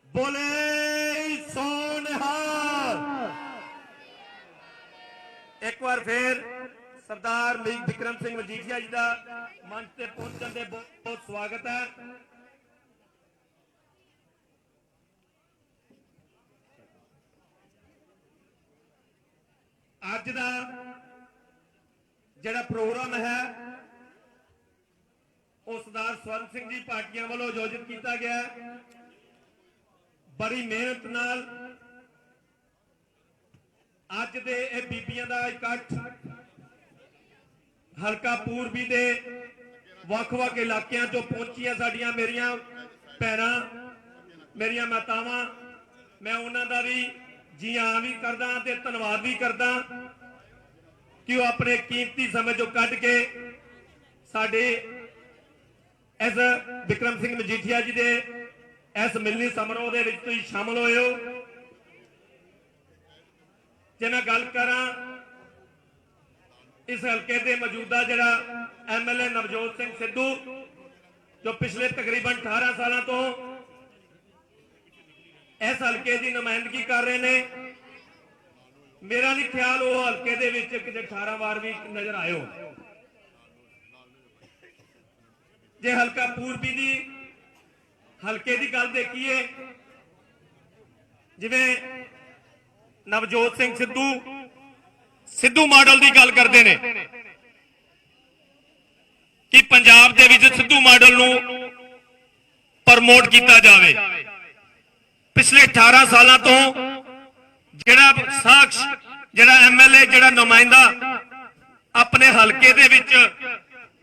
बोले सोनिहाल। एक बार फिर सरदार बिक्रम सिंह मजीठिया जी का मंच से पहुंचने के बहुत बहुत स्वागत है। अज का जिहड़ा प्रोग्राम है वो सरदार स्वर्ण सिंह जी पार्टियां वालों आयोजित किया गया। बड़ी मेहनत नाल अज दे बीबियां दा इकट्ठ हलका पूर्वी दे वख-वख इलाकियां चों पहुंचियां साडियां मेरियां भैणां मेरियां मातावां। मैं उन्हां दा भी जी आं भी करदा ते धन्नवाद भी करदा कि वो अपने कीमती समय चों कढ के साडे इस बिक्रम सिंह मजीठिया जी दे इस मिलनी समारोह दे विच तुसीं शामिल होए हो। जे मैं गल करां इस हल्के के मौजूदा जिहड़ा MLA नवजोत सिंह सिद्धू जो पिछले तकरीबन 18 सालों तो इस हल्के की नुमाइंदगी कर रहे हैं। मेरा नहीं ख्याल वो हल्के दे विच किते 18 वार भी नजर आयो। जे हल्का पूर्वी दी हल्के की गल देखिए, जिवें नवजोत सिंह सिद्धू मॉडल की गल करते हैं कि पंजाब दे विच सिद्धू मॉडल नूं प्रमोट किया जाए। पिछले 18 साल तो जिहड़ा साक्ष जिहड़ा MLA जिहड़ा नुमाइंदा अपने हल्के दे विच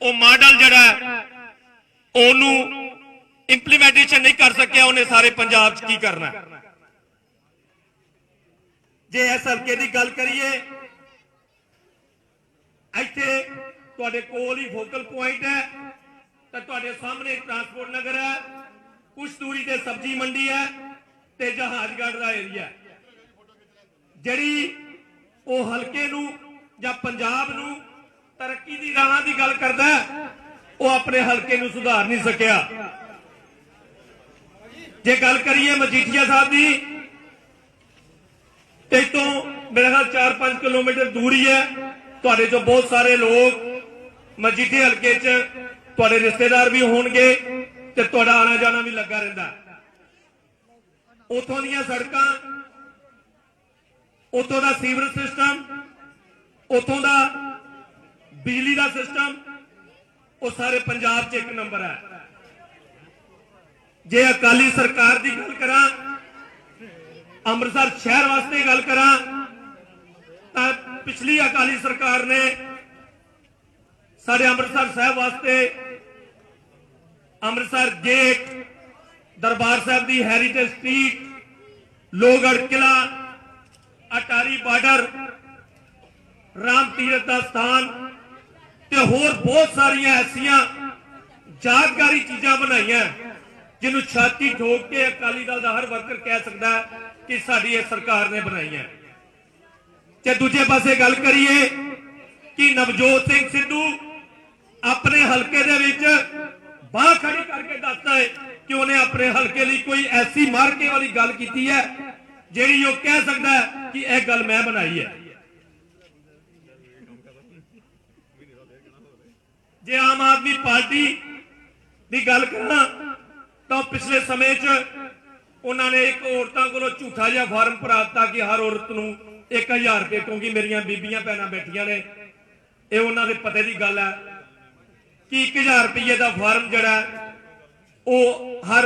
वो मॉडल जिहड़ा ओनूं इंप्लीमेंटेशन नहीं कर सकिया, उन्हें सारे पंजाब की करना। जे इस हल्के की गल करिए, इत्थे तुहाडे कोल ही फोकल पॉइंट है तो तुहाडे सामने ट्रांसपोर्ट नगर है, कुछ दूरी ते सब्जी मंडी है ते जहाजगढ़ का एरिया जिहड़ी वो हल्के नूं जां पंजाब नूं तरक्की दी राह दी गल करदा है, वो अपने हल्के नूं सुधार नहीं सकिया। जे गल करिए मजीठिया साहब की, तो मेरे ख्याल 4-5 किलोमीटर दूरी है। तुहाडे जो बहुत सारे लोग मजीठे हल्के च तुहाडे रिश्तेदार भी होणगे ते तुहाडा आना जाना भी लगा रहिंदा। उथों दीयां सड़कां, उथों दा सीवरेज सिस्टम, उथों दा बिजली दा सिस्टम वो सारे पंजाब च एक नंबर है। जे अकाली सरकार की गल करा, अमृतसर शहर वास्ते गल करा, पिछली अकाली सरकार ने साढ़े अमृतसर साहब वास्ते अमृतसर गेट, दरबार साहब की हैरीटेज स्ट्रीट, लोहगढ़ किला, अटारी बार्डर, राम तीरथ का स्थान ते होर बहुत सारिया ऐसिया यादगारी चीजा बनाई जिन्हों छाती ठोक के अकाली दल का हर वर्कर कह सकता है कि साडी सरकार ने बनाई है। ते दूजे पासे गल करिए कि नवजोत सिंह सिद्धू अपने हल्के दे विच बाह खड़ी करके दसदा है कि उन्हें अपने हल्के लिए कोई ऐसी मार्के वाली गल की है जिहड़ी वो कह सकता है कि यह गल मैं बनाई है। जे आम आदमी पार्टी की गल करा तो पिछले समय उन्होंने एक औरतों को झूठा जिहा फार्म भरा दिता कि हर औरत को 1000 रुपये, क्योंकि मेरिया बीबियां भैनां बैठियां ने, ये उन्होंने पते की गल है कि 1000 रुपये का फार्म जड़ा वो हर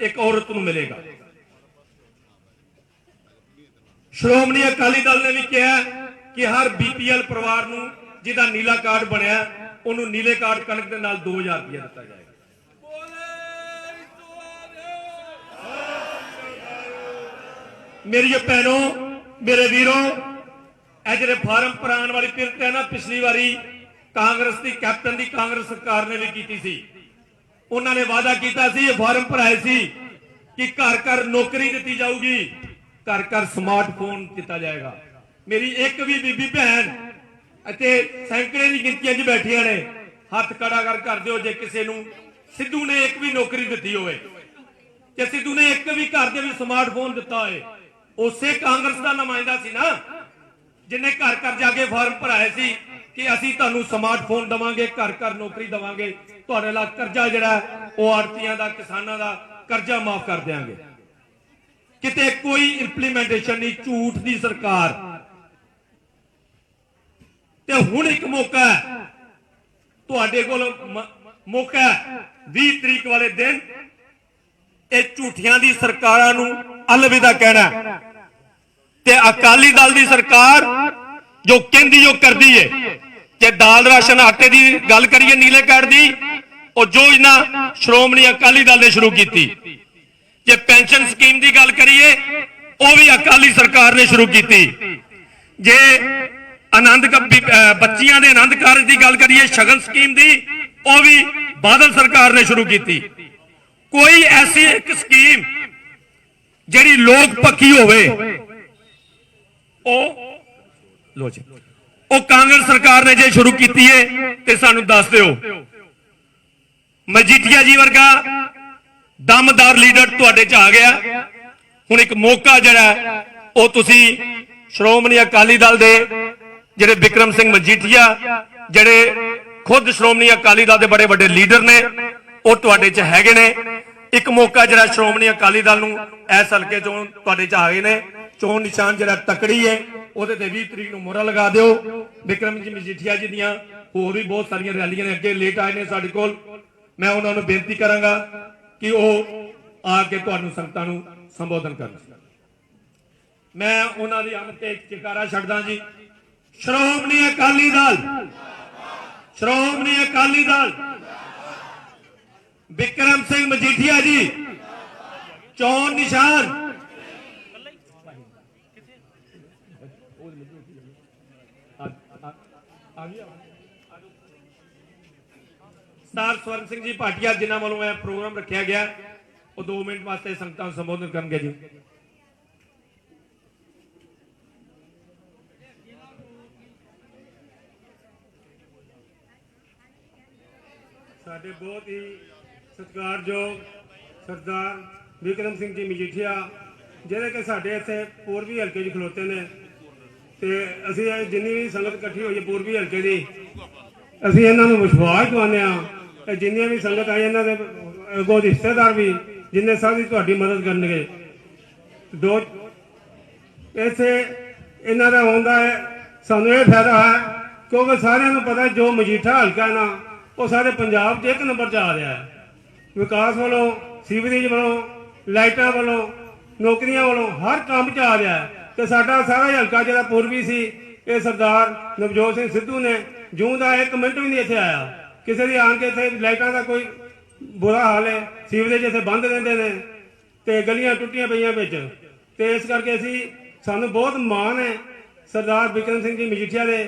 एक औरत को मिलेगा। श्रोमणी अकाली दल ने भी कहा कि हर BPL परिवार को जिहदा नीला कार्ड बनया उन्होंने नीले कार्ड कणक के नाल 2000 रुपया दिता जाएगा। मेरी भैनों मेरे वीरों, जो फार्म भराने वाली पिरत है ना, पिछली बारी कांग्रेस की कैप्टन की कांग्रेस सरकार ने भी की थी। उन्होंने वादा किया सी, फार्म भराए सी कि घर घर नौकरी दी जाऊगी, घर घर स्मार्टफोन दिता जाएगा। मेरी एक भी बीबी भैन सैकड़े की गिनतियां च बैठिया ने, हाथ खड़ा कर दो जे किसी सिद्धू ने एक भी नौकरी दी होवे। कि सिद्धू ने एक भी घर के स्मार्टफोन दिता है, उसे कांग्रेस का नुमाइंदा सी ना जिन्हें घर घर जाके फार्म भराए सी कि असीं तुहानूं स्मार्टफोन देवांगे, घर घर नौकरी देवांगे, तुहाडे ला कर्जा जिहड़ा वो आड़तियां दा, किसानां दा कर्जा माफ कर देंगे। किते कोई इंप्लीमेंटेशन नहीं, झूठ दी सरकार। ते हुण एक मौका है, तुहाडे कोल मौका है 20 तरीक वाले दिन ये झूठियां दी सरकारां नूं अलविदा कहना ते अकाली दल दी सरकार जो कहंदी जो करदी है कि दाल राशन आटे की गल करिए नीले कार्ड की, और जो योजना श्रोमणी अकाली दल ने शुरू की, जे पेंशन स्कीम की गल करिए वह भी अकाली सरकार ने शुरू की, जे आनंद बच्चियां दे आनंद कारज की गल करिए शगन स्कीम की, वह भी बादल सरकार ने शुरू की। कोई ऐसी एक स्कीम जिहड़ी लोक पक्की होवे लो जी वो कांग्रेस सरकार ने जे शुरू की है तो सानू दस दिओ। मजीठिया जी वर्गा दमदार लीडर तुहाडे च आ गया, हुण एक मौका जिहड़ा वो तुसी श्रोमणी अकाली दल दे जिहड़े बिक्रम सिंह मजीठिया जिहड़े खुद श्रोमणी अकाली दल दे बड़े बड़े लीडर ने वो तुहाडे च हैगे ने। एक मौका जिहड़ा श्रोमणी अकाली दल नूं इस हलके चों तुहाडे च आ गए ने, चोन निशान जिहड़ा तकड़ी है ਉਹਦੇ ਤੇ 20 तरीक ਨੂੰ मोहरा लगा दिओ। बिक्रम जी मजीठिया जी दियां होर भी बहुत सारियां रैलियां ने, अगे लेट आए ने साडे कोल, मैं उन्हां नूं बेनती करांगा कि वो आके तुहानूं संगतां नूं संबोधन करन। मैं उन्हां दी आमद ते जयकारा छड्डदा जी। श्रोमणी अकाली दल, श्रोमणी अकाली दल, बिक्रम सिंह मजीठिया जी चोन निशान सर स्वर्ण सिंह जी भाटिया जिन्हों वालों यह प्रोग्राम रखा गया वो 2 मिनट वास्ते संगतां नूं संबोधन करेंगे जी। साडे बहुत ही सत्कारयोग सरदार बिक्रम सिंह जी मजीठिया जिहड़े कि साडे इत्थे पूर्वी हल्के च खलोते ने, ते असीं जिन्नी भी संगत इकट्ठी होई है पूर्वी हल्के दी, असीं इन्हां नूं विश्वास दिवाने आ जिन्नियां भी संगत आई इन्हां दे अगों रिश्तेदार भी जिन्ने सारी तुहाडी मदद करनगे। दो इत्थे इन्हां दा होंदा है सानूं ये फायदा है क्योंकि सारिआं नूं पता जो मजीठा हल्का है ना वो सारे पंजाब 'च 1 नंबर 'च आ रहा है। विकास वालों, सीवरेज वालों, लाइटां वालों, नौकरियां वालों हर काम 'च आ रहा है। तो साडा सारा हल्का जिहड़ा पूर्वी सी ये सरदार नवजोत सिंह सिद्धू ने जूं दा 1 मिनट भी नहीं इत्थे आया। किसी दी आण के इत्थे लाइटां दा कोई बुरा हाल है, सीवरेज इत्थे बंद रहिंदे ने ते गलियां टुटियां पईयां विच, ते इस करके असीं सानूं बहुत माण है सरदार बिक्रम सिंह जी मजीठिया दे।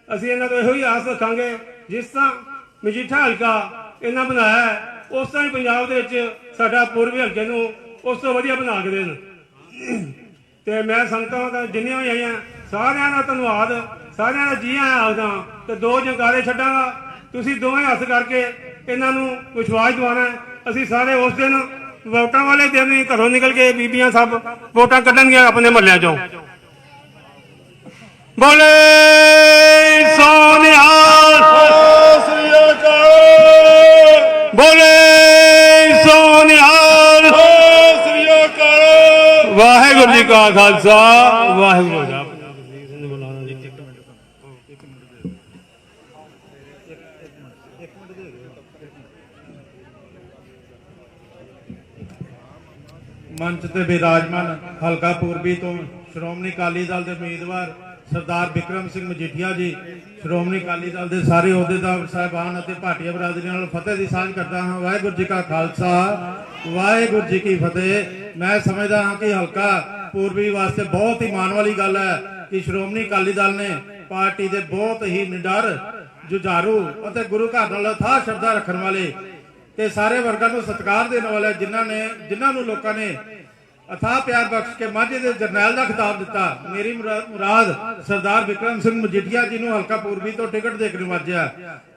असीं इन्हां तों इहो ही आस रखांगे जिस तरह मजीठा हल्का इन्हां बनाया है उस तरह ही पंजाब दे विच साडा पूर्वी हल्के नूं उस तों वधिया बना के देण। ते मैं संगतां जिन्नियां भी आईयां सारिआं दा धन्नवाद, सारिआं दा जी आਇਆਂ आखदा ते 2 जयकारे छड्डांगा। तुसीं दोवें हੱਥ करके इन्हां नूं विश्वास दिवाना है। असीं सारे उस दिन वोटां वाले दिन ही घरों निकल के बीबियां सब वोटां कड्ढणगीਆਂ अपने महल्लिਆਂ चों। बोले सोनिहाल, बोले सोनिहाल, वाहिगुरू जी का खालसा वाहिगुरू जी। मंच से विराजमान हल्का पूर्वी तो श्रोमणी अकाली दल के उम्मीदवार सरदार बिक्रम सिंह मजीठिया जी, श्रोमणी अकाली दल के सारे अहुदेदार साहिबान और भाटिया बरादरी नाल फतेह की सांझ करता हाँ। वाहिगुरू जी का खालसा वाहिगुरू जी की फतेह। मैं समझदा हाँ कि हल्का पूर्वी वास्ते बहुत ही माण वाली गल है कि श्रोमणी अकाली दल ने पार्टी के बहुत ही निडर, जुझारू और गुरु घर नाल अथाह श्रद्धा रखने वाले ते सारे वर्गां नूं सत्कार देने वाले जिन्हां नूं लोकां ने अथाह प्यार बख्श के माझे दे जरनैल का खिताब दिता। मेरी मुराद सरदार विक्रम सिंह मजीठिया जी नूं हलका पूर्वी तो टिकट दे के नवाजिया।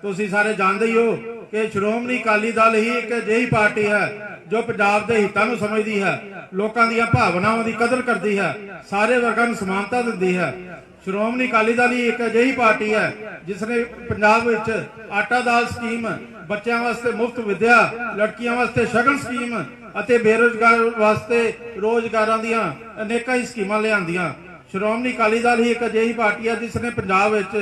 तुसीं सारे जानते ही हो कि श्रोमणी अकाली दल ही एक अजिही पार्टी है जो पंजाब के हितां नूं समझदी है, लोकां दीयां भावनावां दी कदर करदी है, सारे वर्गां नूं समानता दिंदी है। श्रोमणी अकाली दल ही एक अजिही पार्टी है जिसने पंजाब विच आटा दाल स्कीम, बच्चों वास्ते मुफ्त विद्या, लड़कियों वास्ते शगन स्कीम ਅਤੇ बेरोजगार वास्ते रोजगारां ਦੀਆਂ अनेਕਾਂ ही स्कीमां लिआंदियां। श्रोमणी अकाली दल ही एक अजिही पार्टी है जिसने पंजाब विच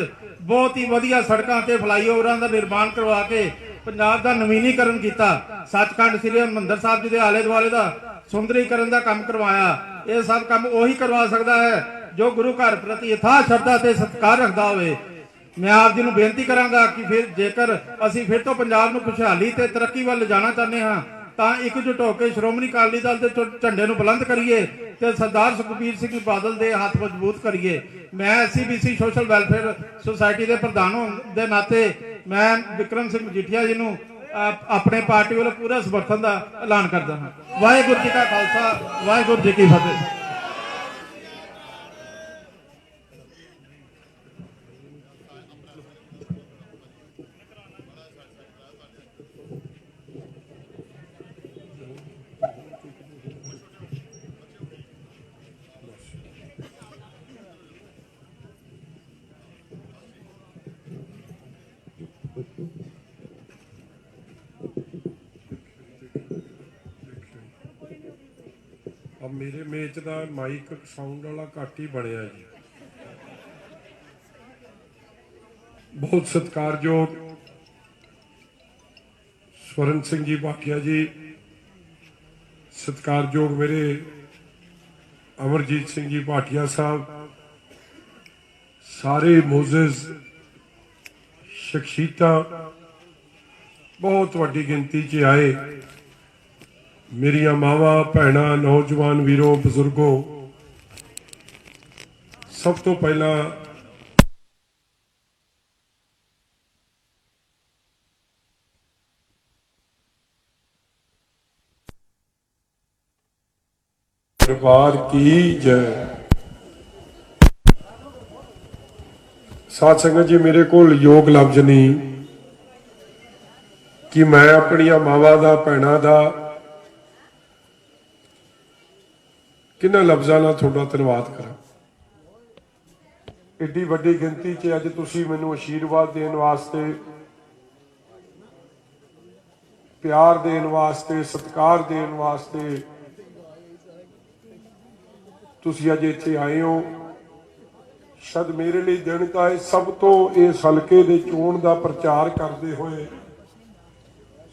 बहुत ही वधिया सड़कां ते फ्लाईओवरां दा निर्माण करवा के पंजाब दा नवीनीकरण किया। सचखंड श्री हरिमंदर साहिब जी दे आले दुआले दा सुंदरीकरण दा काम करवाया। ये सब काम ਉਹੀ करवा सकता है जो गुरु घर प्रति अथाह श्रद्धा ते सत्कार रखदा होवे। मैं आप जी नूं बेनती करांगा कि फिर जेकर असीं फिर तो पंजाब नूं खुशहाली ते तरक्की ਵੱਲ जाना चाहते हाँ ਤਾਂ एकजुट होकर श्रोमणी अकाली दल के झंडे ਨੂੰ बुलंद करिए ਤੇ सरदार सुखबीर सिंह बादल के हाथ मजबूत करिए। मैं SCBC सोशल वैलफेयर सोसाइटी के प्रधान होने के नाते मैं विक्रम सिंह मजीठिया जी ਨੂੰ अपने पार्टी वालों पूरा समर्थन का ऐलान करता हाँ। वाहिगुरू जी का खालसा, वाहिगुरू जी की फतेह। अब मेरे मेच का माइक साउंड वाला घट ही बनया जी। बहुत सत्कारयोग स्वर्ण सिंह जी भाटिया जी, सत्कारयोग मेरे अमरजीत सिंह जी भाटिया साहब, सारे मोजिज शख्सियतां बहुत वड्डी गिनती च आए। मेरिया मावां भैणां, नौजवान वीरों, बजुर्गों, सब तो पहला दरबार की जय। साध संगत जी, मेरे को योग लफ्ज नहीं कि मैं अपनिया मावां दा, भैणां दा किन्ना लफ्जां नाल तुहाडा धन्नवाद करा। एड्डी वड्डी गिनती च अज तुसीं मैनूं आशीर्वाद देण वास्ते, प्यार देण वास्ते, सत्कार देण वास्ते तुसीं अज इत्थे आए हो। शायद मेरे लिए दिन तां सब तो इस हलके दे चोण दा प्रचार करदे होए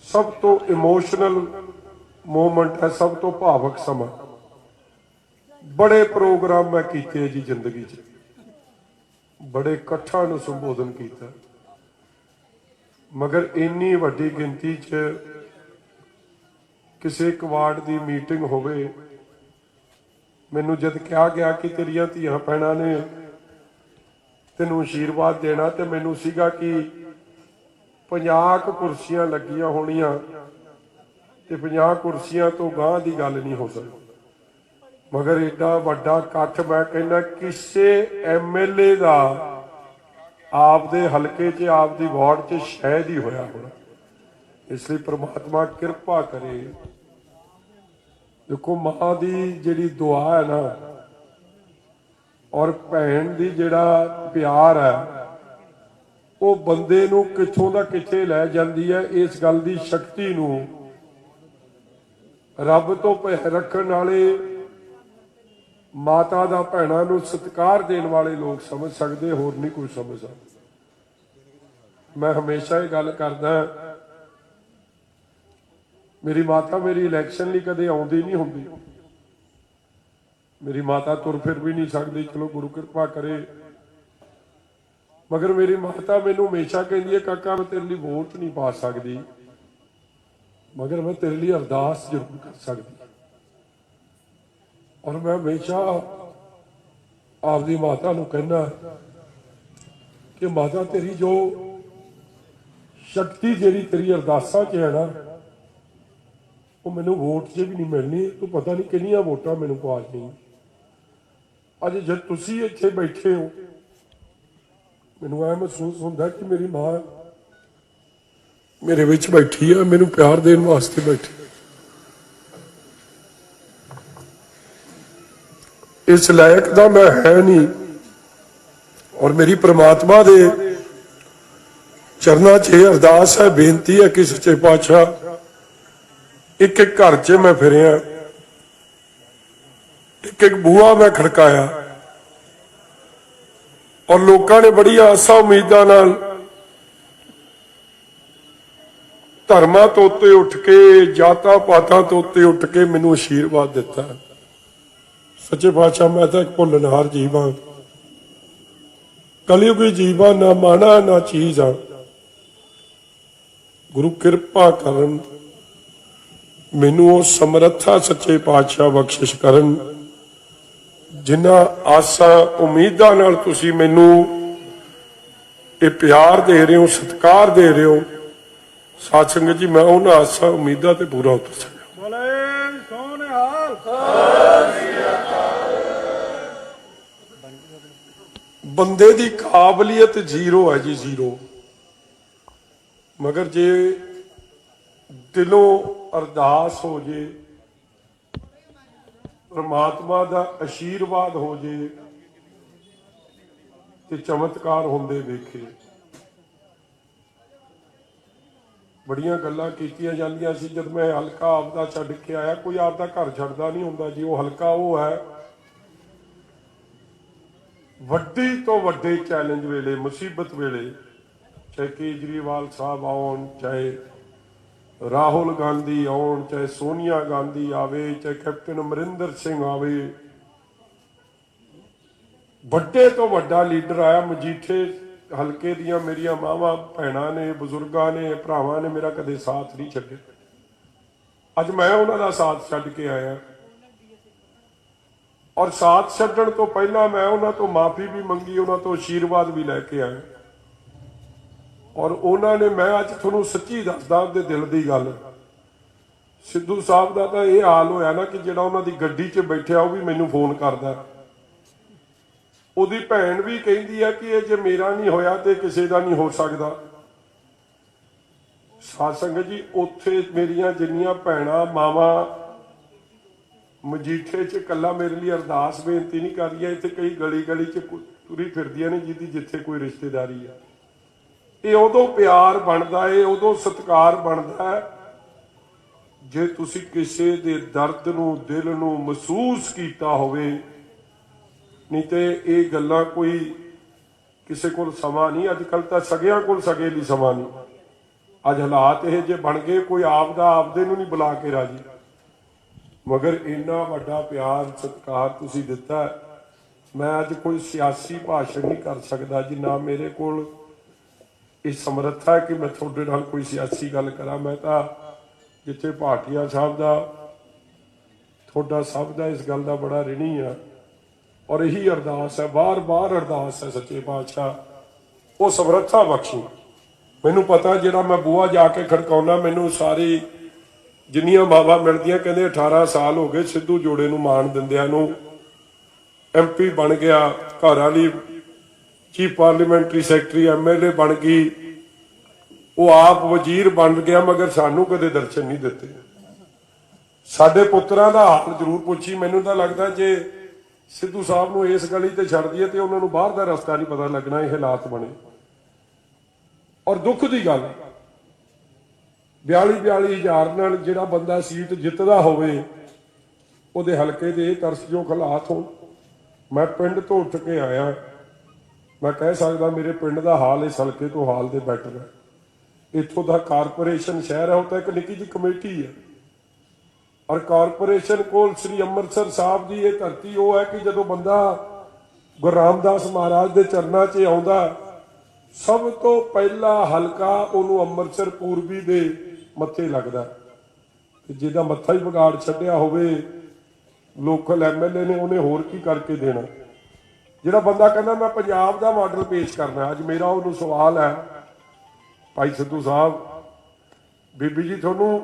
सब तो इमोशनल मोमेंट है, सब तो भावक समा। बड़े प्रोग्राम मैं किए जी जिंदगी च, बड़े इकट्ठा नूं संबोधन किया, मगर इन्नी वड्डी गिनती च किसी एक वार्ड की मीटिंग होवे, मैनूं जद कहा गया कि तेरियां धीआं भैणां ने तैनूं आशीर्वाद देना, तो मैनूं सीगा कि 50 कुर्सियां लगियां होणियां ते 50 कुर्सियां तो गांह की गल नहीं हो सकती। मगर एडा वड्डा इकट्ठ मैं कहना किसी MLA का आपदे हलके च, आपदी वार्ड च शायद ही होया होना। इसलिए परमात्मा कृपा करे। देखो, मां दी जिहड़ी दुआ है ना और भैन दी जिहड़ा प्यार है वो बंदे नूं कित्थों दा कित्थे लै जांदी है। इस गल दी शक्ति नूं रब तो भय रखण वाले, माता दा भैणां नूं सत्कार देण वाले लोग समझ सकते, होर नहीं कोई समझ सकता। मैं हमेशा ये गल करदा, मेरी माता मेरी इलैक्शन लई कदे आउंदी नहीं हुंदी। मेरी माता तुर फिर भी नहीं सकती, चलो गुरु कृपा करे, मगर मेरी माता मैनूं हमेशा कहती है, काका मैं तेरे लिए वोट नहीं पा सकती, मगर मैं तेरे लिए अरदास जरूर कर सकती। और मैं हमेशा आपकी माता नूं कहना कि माता तेरी जो शक्ति जी तेरी अरदासां च है ना, ਉਹ ਮੈਨੂੰ ਵੋਟ 'ਚ ਵੀ ਨਹੀਂ ਮਿਲਣੀ, ਤੂੰ ਪਤਾ ਨਹੀਂ ਕਿੰਨੀਆਂ ਵੋਟਾਂ ਮੈਨੂੰ ਪਾ ਦੇਣੀਆਂ। ਅੱਜ ਜਦ ਤੁਸੀਂ ਇੱਥੇ ਬੈਠੇ ਹੋ ਮੈਨੂੰ ਐ ਮਹਿਸੂਸ ਹੁੰਦਾ ਕਿ ਮੇਰੀ ਮਾਂ ਮੇਰੇ ਵਿੱਚ ਬੈਠੀ ਆ, ਮੈਨੂੰ ਪਿਆਰ ਦੇਣ ਵਾਸਤੇ ਬੈਠੀ। ਇਸ ਲਾਇਕ ਦਾ ਮੈਂ ਹੈ ਨਹੀਂ, ਔਰ ਮੇਰੀ ਪ੍ਰਮਾਤਮਾ ਦੇ ਚਰਨਾਂ 'ਚ ਇਹ ਅਰਦਾਸ ਹੈ, ਬੇਨਤੀ ਹੈ ਕਿ ਸੱਚੇ ਪਾਤਸ਼ਾਹ ਇੱਕ ਇੱਕ ਘਰ 'ਚ ਮੈਂ ਫਿਰਿਆ, ਇੱਕ ਇੱਕ ਬੂਹਾ ਮੈਂ ਖੜਕਾਇਆ, ਔਰ ਲੋਕਾਂ ਨੇ ਬੜੀ ਆਸਾਂ ਉਮੀਦਾਂ ਨਾਲ ਧਰਮਾਂ ਤੋਂ ਉੱਤੇ ਉੱਠ ਕੇ, ਜਾਤਾਂ ਪਾਤਾਂ ਤੋਂ ਉੱਤੇ ਉੱਠ ਕੇ ਮੈਨੂੰ ਆਸ਼ੀਰਵਾਦ ਦਿੱਤਾ। ਸੱਚੇ ਪਾਤਸ਼ਾਹ ਮੈਂ ਤਾਂ ਇੱਕ ਭੁੱਲਣਹਾਰ ਜੀਵ ਹਾਂ, ਕਲਯੁਗੀ ਜੀਵਾਂ, ਨਾ ਮਾਣਾ ਨਾ ਚੀਜ਼ ਆ। ਗੁਰੂ ਕਿਰਪਾ ਕਰਨ, ਮੈਨੂੰ ਉਹ ਸਮਰੱਥਾ ਸੱਚੇ ਪਾਤਸ਼ਾਹ ਬਖਸ਼ਿਸ਼ ਕਰਨ, ਜਿਨ੍ਹਾਂ ਆਸਾਂ ਉਮੀਦਾਂ ਨਾਲ ਤੁਸੀਂ ਮੈਨੂੰ ਇਹ ਪਿਆਰ ਦੇ ਰਹੇ ਹੋ, ਸਤਿਕਾਰ ਦੇ ਰਹੇ ਹੋ। ਸਾਧ ਸੰਗਤ ਜੀ, ਮੈਂ ਉਹਨਾਂ ਆਸਾਂ ਉਮੀਦਾਂ ਤੇ ਪੂਰਾ ਉਤਰ ਸਕਿਆ। ਬੰਦੇ ਦੀ ਕਾਬਲੀਅਤ ਜ਼ੀਰੋ ਹੈ ਜੀ, ਜ਼ੀਰੋ। ਮਗਰ ਜੇ ਦਿਲੋਂ ਅਰਦਾਸ ਹੋ ਜੇ, ਪਰਮਾਤਮਾ ਦਾ ਆਸ਼ੀਰਵਾਦ ਹੋ ਜੇ, ਤੇ ਚਮਤਕਾਰ ਹੁੰਦੇ ਵੇਖੇ। ਬੜੀਆਂ ਗੱਲਾਂ ਕੀਤੀਆਂ ਜਾਂਦੀਆਂ ਸੀ ਜਦ ਮੈਂ ਹਲਕਾ ਆਪਦਾ ਛੱਡ ਕੇ ਆਇਆ। ਕੋਈ ਆਪਦਾ ਘਰ ਛੱਡਦਾ ਨਹੀਂ ਹੁੰਦਾ ਜੀ, ਉਹ ਹਲਕਾ ਉਹ ਹੈ ਵੱਡੀ ਤੋਂ ਵੱਡੇ ਚੈਲੰਜ ਵੇਲੇ, ਮੁਸੀਬਤ ਵੇਲੇ, ਚਾਹੇ ਕੇਜਰੀਵਾਲ ਸਾਹਿਬ ਆਉਣ, ਚਾਹੇ ਰਾਹੁਲ ਗਾਂਧੀ ਆਉਣ, ਚਾਹੇ ਸੋਨੀਆ ਗਾਂਧੀ ਆਵੇ, ਚਾਹੇ ਕੈਪਟਨ ਅਮਰਿੰਦਰ ਸਿੰਘ ਆਵੇ, ਵੱਡੇ ਤੋਂ ਵੱਡਾ ਲੀਡਰ ਆਇਆ। ਮਜੀਠੇ ਹਲਕੇ ਦੀਆਂ ਮੇਰੀਆਂ ਮਾਵਾਂ ਭੈਣਾਂ ਨੇ, ਬਜ਼ੁਰਗਾਂ ਨੇ, ਭਰਾਵਾਂ ਨੇ ਮੇਰਾ ਕਦੇ ਸਾਥ ਨਹੀਂ ਛੱਡਿਆ। ਅੱਜ ਮੈਂ ਉਹਨਾਂ ਦਾ ਸਾਥ ਛੱਡ ਕੇ ਆਇਆ, ਔਰ ਸਾਥ ਛੱਡਣ ਤੋਂ ਪਹਿਲਾਂ ਮੈਂ ਉਹਨਾਂ ਤੋਂ ਮਾਫੀ ਵੀ ਮੰਗੀ, ਉਹਨਾਂ ਤੋਂ ਆਸ਼ੀਰਵਾਦ ਵੀ ਲੈ ਕੇ ਆਇਆ। ਔਰ ਉਹਨਾਂ ਨੇ, ਮੈਂ ਅੱਜ ਤੁਹਾਨੂੰ ਸੱਚੀ ਦੱਸਦਾ ਉਹਦੇ ਦਿਲ ਦੀ ਗੱਲ, ਸਿੱਧੂ ਸਾਹਿਬ ਦਾ ਤਾਂ ਇਹ ਹਾਲ ਹੋਇਆ ਨਾ ਕਿ ਜਿਹੜਾ ਉਹਨਾਂ ਦੀ ਗੱਡੀ 'ਚ ਬੈਠਿਆ ਉਹ ਵੀ ਮੈਨੂੰ ਫੋਨ ਕਰਦਾ। ਉਹਦੀ ਭੈਣ ਵੀ ਕਹਿੰਦੀ ਆ ਕਿ ਇਹ ਜੇ ਮੇਰਾ ਨਹੀਂ ਹੋਇਆ ਤੇ ਕਿਸੇ ਦਾ ਨਹੀਂ ਹੋ ਸਕਦਾ। ਸਾਧ ਸੰਗਤ ਜੀ, ਉੱਥੇ ਮੇਰੀਆਂ ਜਿੰਨੀਆਂ ਭੈਣਾਂ ਮਾਵਾਂ ਮਜੀਠੇ 'ਚ ਇਕੱਲਾ ਮੇਰੇ ਲਈ ਅਰਦਾਸ ਬੇਨਤੀ ਨਹੀਂ ਕਰ ਰਹੀਆਂ, ਇੱਥੇ ਕਈ ਗਲੀ ਗਲੀ 'ਚ ਤੁਰੀ ਫਿਰਦੀਆਂ ਨੇ ਜਿਹਦੀ ਜਿੱਥੇ ਕੋਈ ਰਿਸ਼ਤੇਦਾਰੀ ਆ। ਇਹ ਉਦੋਂ ਪਿਆਰ ਬਣਦਾ ਏ, ਉਦੋਂ ਸਤਿਕਾਰ ਬਣਦਾ ਹੈ ਜੇ ਤੁਸੀਂ ਕਿਸੇ ਦੇ ਦਰਦ ਨੂੰ, ਦਿਲ ਨੂੰ ਮਹਿਸੂਸ ਕੀਤਾ ਹੋਵੇ। ਨਹੀਂ ਤੇ ਇਹ ਗੱਲਾਂ ਕੋਈ ਕਿਸੇ ਕੋਲ ਸਮਾਂ ਨਹੀਂ। ਅੱਜ ਕੱਲ ਤਾਂ ਸਗਿਆਂ ਕੋਲ ਸਗੇ ਲਈ ਸਮਾਂ ਨਹੀਂ। ਅੱਜ ਹਾਲਾਤ ਇਹ ਜੇ ਬਣ ਗਏ, ਕੋਈ ਆਪਦਾ ਆਪਦੇ ਨੂੰ ਨਹੀਂ ਬੁਲਾ ਕੇ ਰਾਜੀ। ਮਗਰ ਇੰਨਾ ਵੱਡਾ ਪਿਆਰ ਸਤਿਕਾਰ ਤੁਸੀਂ ਦਿੱਤਾ। ਮੈਂ ਅੱਜ ਕੋਈ ਸਿਆਸੀ ਭਾਸ਼ਣ ਨਹੀਂ ਕਰ ਸਕਦਾ ਜਿੰਨਾ ਮੇਰੇ ਕੋਲ ਇਹ ਸਮਰੱਥਾ ਹੈ ਕਿ ਮੈਂ ਤੁਹਾਡੇ ਨਾਲ ਕੋਈ ਸਿਆਸੀ ਗੱਲ ਕਰਾਂ। ਮੈਂ ਤਾਂ ਜਿੱਥੇ ਭਾਟੀਆ ਸਾਹਿਬ ਦਾ, ਤੁਹਾਡਾ ਸਭ ਦਾ ਇਸ ਗੱਲ ਦਾ ਬੜਾ ਰਿਣੀ ਆ, ਔਰ ਇਹੀ ਅਰਦਾਸ ਹੈ, ਬਾਰ-ਬਾਰ ਅਰਦਾਸ ਹੈ ਸੱਚੇ ਪਾਤਸ਼ਾਹ ਉਹ ਸਮਰੱਥਾ ਬਖਸ਼ੀ। ਮੈਨੂੰ ਪਤਾ ਜਿਹੜਾ ਮੈਂ ਬੂਹਾ ਜਾ ਕੇ ਖੜਕਾਉਣਾ, ਮੈਨੂੰ ਸਾਰੀ ਜਿੰਨੀਆਂ ਮਾਵਾਂ ਮਿਲਦੀਆਂ ਕਹਿੰਦੇ 18 ਸਾਲ ਹੋ ਗਏ ਸਿੱਧੂ ਜੋੜੇ ਨੂੰ ਮਾਣ ਦਿੰਦਿਆਂ ਨੂੰ। MP ਬਣ ਗਿਆ, ਘਰ ਵਾਲੀ ਚੀਫ ਪਾਰਲੀਮੈਂਟਰੀ ਸੈਕਟਰੀ, MLA ਬਣ ਗਈ, ਉਹ ਆਪ ਵਜ਼ੀਰ ਬਣ ਗਿਆ, ਮਗਰ ਸਾਨੂੰ ਕਦੇ ਦਰਸ਼ਨ ਨਹੀਂ ਦਿੱਤੇ। ਸਾਡੇ ਪੁੱਤਰਾਂ ਦਾ ਹਾਲ ਜ਼ਰੂਰ ਪੁੱਛੀ। ਮੈਨੂੰ ਤਾਂ ਲੱਗਦਾ ਜੇ ਸਿੱਧੂ ਸਾਹਿਬ ਨੂੰ ਇਸ ਗਲੀ ਤੇ ਛੱਡ ਦਈਏ ਤੇ ਉਹਨਾਂ ਨੂੰ ਬਾਹਰ ਦਾ ਰਸਤਾ ਨਹੀਂ ਪਤਾ ਲੱਗਣਾ। ਇਹ ਹਾਲਾਤ ਬਣੇ। ਔਰ ਦੁੱਖ ਦੀ ਗੱਲ, 42 ਹਜ਼ਾਰ ਨਾਲ ਜਿਹੜਾ ਬੰਦਾ ਸੀਟ ਜਿੱਤਦਾ ਹੋਵੇ, ਉਹਦੇ ਹਲਕੇ ਦੇ ਤਰਸਯੋਗ ਹਾਲਾਤ ਹੋਣ। ਮੈਂ ਪਿੰਡ ਤੋਂ ਉੱਠ ਕੇ ਆਇਆ, ਮੈਂ ਕਹਿ ਸਕਦਾ ਮੇਰੇ ਪਿੰਡ ਦਾ ਹਾਲ ਇਸ ਹਲਕੇ ਤੋਂ ਹਾਲ ਦੇ ਬੈਟਰ ਹੈ। ਇੱਥੋਂ ਦਾ ਕਾਰਪੋਰੇਸ਼ਨ ਸ਼ਹਿਰ ਹੈ, ਉਹ ਤਾਂ ਇੱਕ ਨਿੱਕੀ ਜਿਹੀ ਕਮੇਟੀ ਹੈ। ਔਰ ਕਾਰਪੋਰੇਸ਼ਨ ਕੋਲ ਸ੍ਰੀ ਅੰਮ੍ਰਿਤਸਰ ਸਾਹਿਬ ਦੀ ਇਹ ਧਰਤੀ ਉਹ ਹੈ ਕਿ ਜਦੋਂ ਬੰਦਾ ਗੁਰੂ ਰਾਮਦਾਸ ਮਹਾਰਾਜ ਦੇ ਚਰਨਾਂ 'ਚ ਆਉਂਦਾ, ਸਭ ਤੋਂ ਪਹਿਲਾ ਹਲਕਾ ਉਹਨੂੰ ਅੰਮ੍ਰਿਤਸਰ ਪੂਰਬੀ ਦੇ ਮੱਥੇ ਲੱਗਦਾ। ਤੇ ਜਿਹਦਾ ਮੱਥਾ ਹੀ ਵਿਗਾੜ ਛੱਡਿਆ ਹੋਵੇ ਲੋਕਲ MLA ਨੇ, ਉਹਨੇ ਹੋਰ ਕੀ ਕਰਕੇ ਦੇਣਾ। ਜਿਹੜਾ ਬੰਦਾ ਕਹਿੰਦਾ ਮੈਂ ਪੰਜਾਬ ਦਾ ਮਾਡਲ ਪੇਸ਼ ਕਰਨਾ, ਅੱਜ ਮੇਰਾ ਉਹਨੂੰ ਸਵਾਲ ਹੈ, ਭਾਈ ਸਿੱਧੂ ਸਾਹਿਬ, ਬੀਬੀ ਜੀ ਤੁਹਾਨੂੰ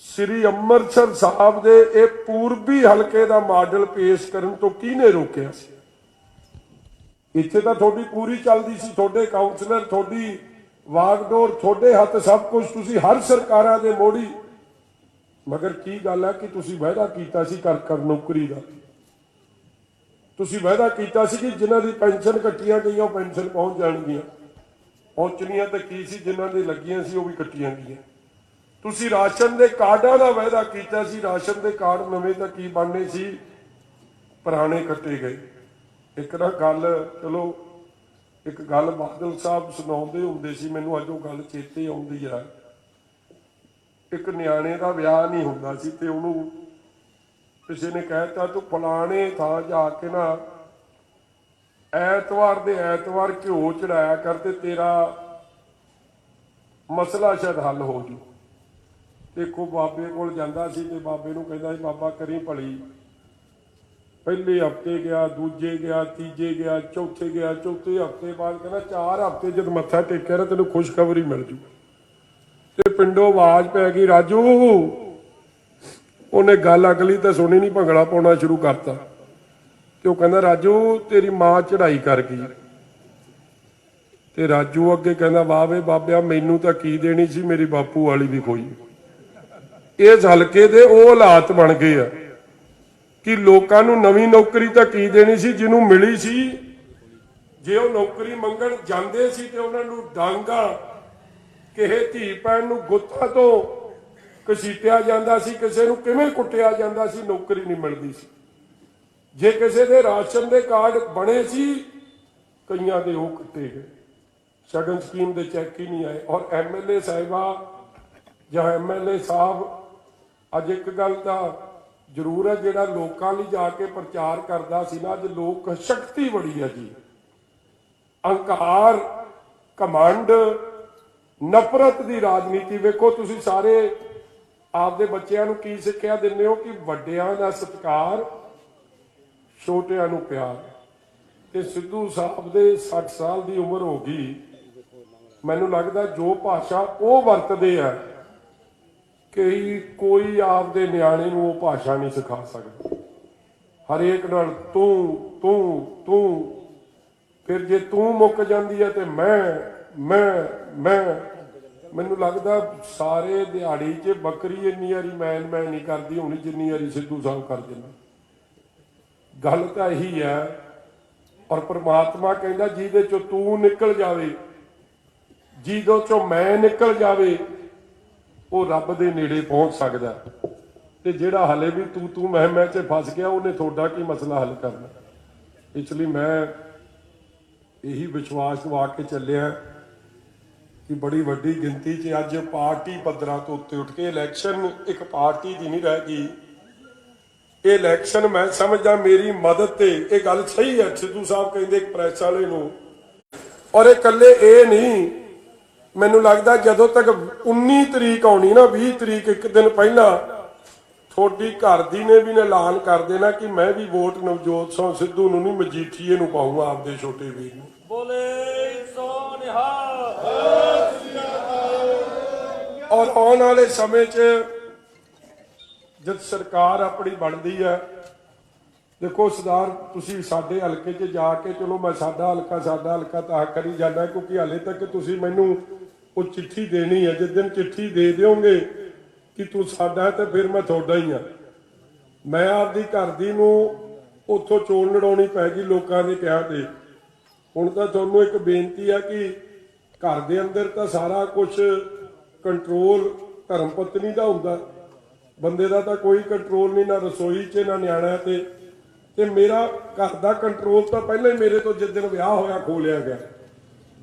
ਸ੍ਰੀ ਅੰਮ੍ਰਿਤਸਰ ਸਾਹਿਬ ਦੇ ਇਹ ਪੂਰਬੀ ਹਲਕੇ ਦਾ ਮਾਡਲ ਪੇਸ਼ ਕਰਨ ਤੋਂ ਕਿਹਨੇ ਰੋਕਿਆ ਸੀ? ਇੱਥੇ ਤਾਂ ਤੁਹਾਡੀ ਪੂਰੀ ਚੱਲਦੀ ਸੀ, ਤੁਹਾਡੇ ਕਾਉਂਸਲਰ, ਤੁਹਾਡੀ ਵਾਗਡੋਰ, ਤੁਹਾਡੇ ਹੱਥ ਸਭ ਕੁਝ, ਤੁਸੀਂ ਹਰ ਸਰਕਾਰਾਂ ਦੇ ਮੋਢੀ। ਮਗਰ ਕੀ ਗੱਲ ਹੈ ਕਿ ਤੁਸੀਂ ਵਾਅਦਾ ਕੀਤਾ ਸੀ ਕਰ ਨੌਕਰੀ ਦਾ, ਤੁਸੀਂ ਵਾਅਦਾ ਕੀਤਾ ਸੀ ਕਿ ਜਿਨ੍ਹਾਂ ਦੀ ਪੈਨਸ਼ਨ ਕੱਟੀਆਂ ਗਈਆਂ ਉਹ ਪੈਨਸ਼ਨ ਪਹੁੰਚ ਜਾਣਗੀਆਂ, ਪਹੁੰਚਣੀਆਂ ਤਾਂ ਕੀ ਸੀ, ਜਿਨ੍ਹਾਂ ਦੀ ਲੱਗੀਆਂ ਸੀ ਉਹ ਵੀ ਕੱਟੀਆਂ ਗਈਆਂ। ਤੁਸੀਂ ਰਾਸ਼ਨ ਦੇ ਕਾਰਡਾਂ ਦਾ ਵਾਅਦਾ ਕੀਤਾ ਸੀ, ਰਾਸ਼ਨ ਦੇ ਕਾਰਡ ਨਵੇਂ ਤਾਂ ਕੀ ਬਣਨੇ ਸੀ, ਪੁਰਾਣੇ ਕੱਟੇ ਗਏ। ਇੱਕ ਨਾ ਗੱਲ, ਚਲੋ ਇੱਕ ਗੱਲ ਬਾਦਲ ਸਾਹਿਬ ਸੁਣਾਉਂਦੇ ਹੁੰਦੇ ਸੀ, ਮੈਨੂੰ ਅੱਜ ਉਹ ਗੱਲ ਚੇਤੇ ਆਉਂਦੀ ਆ। ਇੱਕ ਨਿਆਣੇ ਦਾ ਵਿਆਹ ਨਹੀਂ ਹੁੰਦਾ ਸੀ ਤੇ ਉਹਨੂੰ ਕਿਸੇ ਨੇ ਕਹਿਤਾ ਤੂੰ ਫਲਾਣੇ ਥਾਂ ਜਾ ਕੇ ਨਾ ਐਤਵਾਰ ਦੇ ਐਤਵਾਰ ਘਿਓ ਚੜਾਇਆ ਕਰ ਤੇ ਤੇਰਾ ਮਸਲਾ ਸ਼ਾਇਦ ਹੱਲ ਹੋ ਜੂ। ਦੇਖੋ ਬਾਬੇ ਕੋਲ ਜਾਂਦਾ ਸੀ ਤੇ ਬਾਬੇ ਨੂੰ ਕਹਿੰਦਾ ਸੀ ਬਾਬਾ ਕਰੀ ਭਲੀ। ਪਹਿਲੇ ਹਫਤੇ ਗਿਆ, ਦੂਜੇ ਗਿਆ, ਤੀਜੇ ਗਿਆ, ਚੌਥੇ ਗਿਆ, ਚੌਥੇ ਹਫਤੇ ਬਾਅਦ ਕਹਿੰਦਾ 4 ਹਫ਼ਤੇ ਜਦ ਮੱਥਾ ਟੇਕਿਆ ਨਾ ਤੈਨੂੰ ਖੁਸ਼ਖਬਰੀ ਮਿਲ ਜੂ। ਤੇ ਪਿੰਡੋਂ ਆਵਾਜ਼ ਪੈ ਗਈ ਰਾਜੂ। ਉਹਨੇ ਗੱਲ ਅਗਲੀ ਤਾਂ ਸੁਣੀ ਨਹੀਂ, ਭੰਗੜਾ ਪਾਉਣਾ ਸ਼ੁਰੂ ਕਰਤਾ। ਤੇ ਉਹ ਕਹਿੰਦਾ ਰਾਜੂ ਤੇਰੀ ਮਾਂ ਚੜਾਈ ਕਰ ਗਈ। ਤੇ ਰਾਜੂ ਅੱਗੇ ਕਹਿੰਦਾ ਵਾਹ ਵੇ ਬਾਬਿਆ ਮੈਨੂੰ ਤਾਂ ਕੀ ਦੇਣੀ ਸੀ, ਮੇਰੀ ਬਾਪੂ ਵਾਲੀ ਵੀ ਖੋਈ। ਇਸ ਹਲਕੇ ਦੇ ਉਹ ਹਾਲਾਤ ਬਣ ਗਏ ਆ ਕਿ ਲੋਕਾਂ ਨੂੰ ਨਵੀਂ ਨੌਕਰੀ ਤਾਂ ਕੀ ਦੇਣੀ ਸੀ, ਜਿਹਨੂੰ ਮਿਲੀ ਸੀ ਜੇ ਉਹ ਨੌਕਰੀ ਮੰਗਣ ਜਾਂਦੇ ਸੀ ਤੇ ਉਹਨਾਂ ਨੂੰ ਡਾਂਗਾ, ਕਿਸੇ ਧੀ ਭੈਣ ਨੂੰ ਗੁੱਤਾਂ ਤੋਂ ਘਸੀਟਿਆ ਜਾਂਦਾ ਸੀ, ਕਿਸੇ ਨੂੰ ਕਿਵੇਂ ਕੁੱਟਿਆ ਜਾਂਦਾ ਸੀ, ਨੌਕਰੀ ਨਹੀਂ ਮਿਲਦੀ ਸੀ। ਜੇ ਕਿਸੇ ਦੇ ਰਾਸ਼ਨ ਦੇ ਕਾਰਡ ਬਣੇ ਸੀ, ਕਈਆਂ ਦੇ ਉਹ ਕੱਟੇ ਗਏ, ਸ਼ਗਨ ਸਕੀਮ ਦੇ ਚੈੱਕ ਹੀ ਨਹੀਂ ਆਏ। ਔਰ ਐਮਐਲਏ ਸਾਹਿਬਾ ਜਾਂ ਐਮਐਲਏ ਸਾਹਿਬ, ਅੱਜ ਇੱਕ ਗੱਲ ਤਾਂ ਜ਼ਰੂਰ ਹੈ, ਜਿਹੜਾ ਲੋਕਾਂ ਲਈ ਜਾ ਕੇ ਪ੍ਰਚਾਰ ਕਰਦਾ ਸੀ ਨਾ, ਅੱਜ ਲੋਕ ਸ਼ਕਤੀ ਬੜੀ ਹੈ ਜੀ। ਅਹੰਕਾਰ, ਘਮੰਡ, ਨਫ਼ਰਤ ਦੀ ਰਾਜਨੀਤੀ ਵੇਖੋ। ਤੁਸੀਂ ਸਾਰੇ ਆਪਦੇ ਬੱਚਿਆਂ ਨੂੰ ਕੀ ਸਿੱਖਿਆ ਦਿੰਦੇ ਹੋ ਕਿ ਵੱਡਿਆਂ ਦਾ ਸਤਿਕਾਰ, ਛੋਟਿਆਂ ਨੂੰ ਪਿਆਰ। ਤੇ ਸਿੱਧੂ ਸਾਹਿਬ ਦੇ 60 ਸਾਲ ਦੀ ਉਮਰ ਹੋ ਗਈ, ਮੈਨੂੰ ਲੱਗਦਾ ਜੋ ਭਾਸ਼ਾ ਉਹ ਵਰਤਦੇ ਆ ਕਿ ਕੋਈ ਆਪਦੇ ਨਿਆਣੇ ਨੂੰ ਉਹ ਭਾਸ਼ਾ ਨਹੀਂ ਸਿਖਾ ਸਕਦਾ। ਹਰੇਕ ਨਾਲ ਤੂੰ ਤੂੰ ਤੂੰ, ਫਿਰ ਜੇ ਤੂੰ ਮੁੱਕ ਜਾਂਦੀ ਹੈ ਤੇ ਮੈਂ ਮੈਨੂੰ ਲੱਗਦਾ ਸਾਰੇ ਦਿਹਾੜੀ 'ਚ ਬੱਕਰੀ ਇੰਨੀ ਵਾਰੀ ਮੈਂ ਨਹੀਂ ਕਰਦੀ ਹੋਣੀ ਜਿੰਨੀ ਵਾਰੀ ਸਿੱਧੂ ਸਾਹਿਬ ਕਰਦੇ ਨੇ। ਗੱਲ ਤਾਂ ਇਹੀ ਹੈ। ਔਰ ਪ੍ਰਮਾਤਮਾ ਕਹਿੰਦਾ ਜਿਹਦੇ ਚੋਂ ਤੂੰ ਨਿਕਲ ਜਾਵੇ, ਜਿਹਦੇ ਚੋਂ ਮੈਂ ਨਿਕਲ ਜਾਵੇ, ਉਹ ਰੱਬ ਦੇ ਨੇੜੇ ਪਹੁੰਚ ਸਕਦਾ। ਤੇ ਜਿਹੜਾ ਹਲੇ ਵੀ ਤੂੰ ਮੈਂ 'ਚ ਫਸ ਗਿਆ, ਉਹਨੇ ਤੁਹਾਡਾ ਕੀ ਮਸਲਾ ਹੱਲ ਕਰਨਾ। ਇਸ ਲਈ ਮੈਂ ਇਹੀ ਵਿਸ਼ਵਾਸ ਦਵਾ ਕੇ ਚੱਲਿਆ ਕਿ ਬੜੀ ਵੱਡੀ ਗਿਣਤੀ 'ਚ ਅੱਜ ਪਾਰਟੀ ਪੱਧਰਾਂ ਤੋਂ ਉੱਤੇ ਉੱਠ ਕੇ ਇਲੈਕਸ਼ਨ ਇੱਕ ਪਾਰਟੀ ਦੀ ਨਹੀਂ ਰਹਿ ਗਈ। ਇਹ ਇਲੈਕਸ਼ਨ ਮੈਂ ਸਮਝਦਾ ਮੇਰੀ ਮਦਦ ਤੇ, ਇਹ ਗੱਲ ਸਹੀ ਹੈ ਸਿੱਧੂ ਸਾਹਿਬ ਕਹਿੰਦੇ ਇੱਕ ਪ੍ਰੈਸ ਵਾਲੇ ਨੂੰ। ਔਰ ਇਹ ਇਕੱਲੇ ਇਹ ਨਹੀਂ, ਮੈਨੂੰ ਲੱਗਦਾ ਜਦੋਂ ਤੱਕ 19 ਤਰੀਕ ਆਉਣੀ ਨਾ, 20 ਤਰੀਕ ਇੱਕ ਦਿਨ ਪਹਿਲਾਂ ਤੁਹਾਡੀ ਘਰ ਦੀ ਨੇ ਵੀ ਐਲਾਨ ਕਰ ਦੇਣਾ ਕਿ ਮੈਂ ਵੀ ਵੋਟ ਨਵਜੋਤ ਸਿੰਘ ਸਿੱਧੂ ਨੂੰ ਨਹੀਂ ਮਜੀਠੀਏ ਨੂੰ ਪਾਊਂਗਾ, ਆਪਦੇ ਛੋਟੇ ਵੀਰ ਨੂੰ। ਬੋਲੇ ਸੋ ਨਿਹਾਲ। ਔਰ ਆਉਣ ਵਾਲੇ ਸਮੇਂ 'ਚ ਜਦ ਸਰਕਾਰ ਆਪਣੀ ਬਣਦੀ ਹੈ, ਦੇਖੋ ਸਰਦਾਰ ਤੁਸੀਂ ਸਾਡੇ ਹਲਕੇ 'ਚ ਜਾ ਕੇ, ਚਲੋ ਮੈਂ ਸਾਡਾ ਹਲਕਾ ਤਾਂ ਕਰੀ ਜਾਂਦਾ ਕਿਉਂਕਿ ਹਾਲੇ ਤੱਕ ਤੁਸੀਂ ਮੈਨੂੰ ਉਹ ਚਿੱਠੀ ਦੇਣੀ ਹੈ। ਜਿਸ ਦਿਨ ਚਿੱਠੀ ਦੇ ਦਿਓਗੇ ਕਿ ਤੂੰ ਸਾਡਾ ਤੇ ਫਿਰ ਮੈਂ ਤੁਹਾਡਾ ਹੀ ਆ। ਮੈਂ ਆਪਦੀ ਘਰ ਦੀ ਨੂੰ ਉੱਥੋਂ ਚੋਣ ਲੜਾਉਣੀ ਪੈ ਗਈ ਲੋਕਾਂ ਦੇ ਕਿਹਾ ਤੇ। ਹੁਣ ਤਾਂ ਤੁਹਾਨੂੰ ਇੱਕ ਬੇਨਤੀ ਆ ਕਿ ਘਰ ਦੇ ਅੰਦਰ ਤਾਂ ਸਾਰਾ ਕੁਝ ਕੰਟਰੋਲ ਧਰਮ ਪਤਨੀ ਦਾ ਹੁੰਦਾ, ਬੰਦੇ ਦਾ ਤਾਂ ਕੋਈ ਕੰਟਰੋਲ ਨਹੀਂ, ਨਾ ਰਸੋਈ 'ਚ ਨਾ ਨਿਆਣਾ ਤੇ ਮੇਰਾ ਘਰ ਦਾ ਕੰਟਰੋਲ ਤਾਂ ਪਹਿਲਾਂ ਹੀ ਮੇਰੇ ਤੋਂ ਜਿਸ ਦਿਨ ਵਿਆਹ ਹੋਇਆ ਖੋਹ ਲਿਆ ਗਿਆ।